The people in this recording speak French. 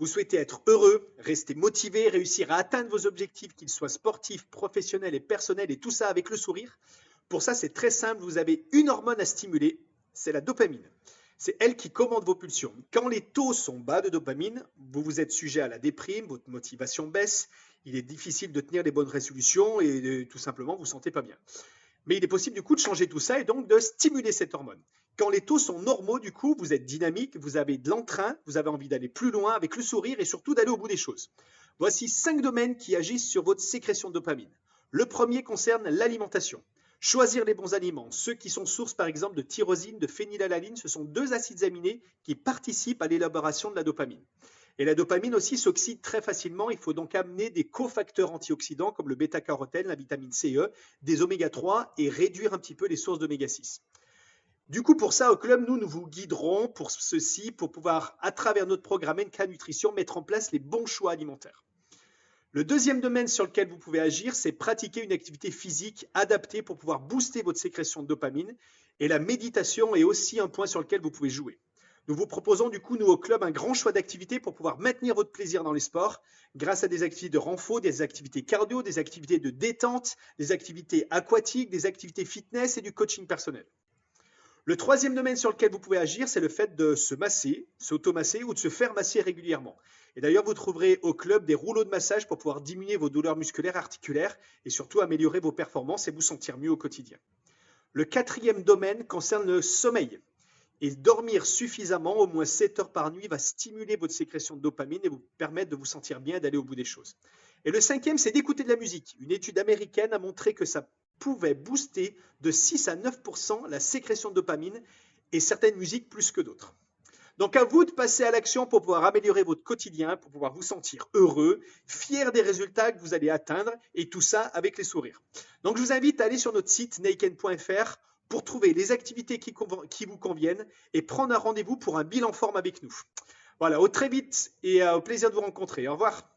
Vous souhaitez être heureux, rester motivé, réussir à atteindre vos objectifs, qu'ils soient sportifs, professionnels et personnels, et tout ça avec le sourire. Pour ça, c'est très simple, vous avez une hormone à stimuler, c'est la dopamine. C'est elle qui commande vos pulsions. Quand les taux sont bas de dopamine, vous êtes sujet à la déprime, votre motivation baisse, il est difficile de tenir les bonnes résolutions et tout simplement, vous ne vous sentez pas bien. Mais il est possible du coup de changer tout ça et donc de stimuler cette hormone. Quand les taux sont normaux, du coup, vous êtes dynamique, vous avez de l'entrain, vous avez envie d'aller plus loin avec le sourire et surtout d'aller au bout des choses. Voici 5 domaines qui agissent sur votre sécrétion de dopamine. Le premier concerne l'alimentation. Choisir les bons aliments, ceux qui sont sources par exemple de tyrosine, de phénylalanine, ce sont 2 acides aminés qui participent à l'élaboration de la dopamine. Et la dopamine aussi s'oxyde très facilement. Il faut donc amener des cofacteurs antioxydants comme le bêta-carotène, la vitamine C et E, des oméga 3 et réduire un petit peu les sources d'oméga 6. Du coup, pour ça, au club, nous vous guiderons pour ceci, pour pouvoir, à travers notre programme NK Nutrition, mettre en place les bons choix alimentaires. Le deuxième domaine sur lequel vous pouvez agir, c'est pratiquer une activité physique adaptée pour pouvoir booster votre sécrétion de dopamine. Et la méditation est aussi un point sur lequel vous pouvez jouer. Nous vous proposons du coup, nous au club, un grand choix d'activités pour pouvoir maintenir votre plaisir dans les sports grâce à des activités de renfort, des activités cardio, des activités de détente, des activités aquatiques, des activités fitness et du coaching personnel. Le troisième domaine sur lequel vous pouvez agir, c'est le fait de se masser, s'automasser ou de se faire masser régulièrement. Et d'ailleurs, vous trouverez au club des rouleaux de massage pour pouvoir diminuer vos douleurs musculaires, articulaires et surtout améliorer vos performances et vous sentir mieux au quotidien. Le quatrième domaine concerne le sommeil. Et dormir suffisamment, au moins 7 heures par nuit, va stimuler votre sécrétion de dopamine et vous permettre de vous sentir bien et d'aller au bout des choses. Et le cinquième, c'est d'écouter de la musique. Une étude américaine a montré que ça pouvait booster de 6 à 9% la sécrétion de dopamine et certaines musiques plus que d'autres. Donc à vous de passer à l'action pour pouvoir améliorer votre quotidien, pour pouvoir vous sentir heureux, fier des résultats que vous allez atteindre et tout ça avec les sourires. Donc je vous invite à aller sur notre site neiken.fr pour trouver les activités qui vous conviennent et prendre un rendez-vous pour un bilan forme avec nous. Voilà, au très vite et au plaisir de vous rencontrer. Au revoir.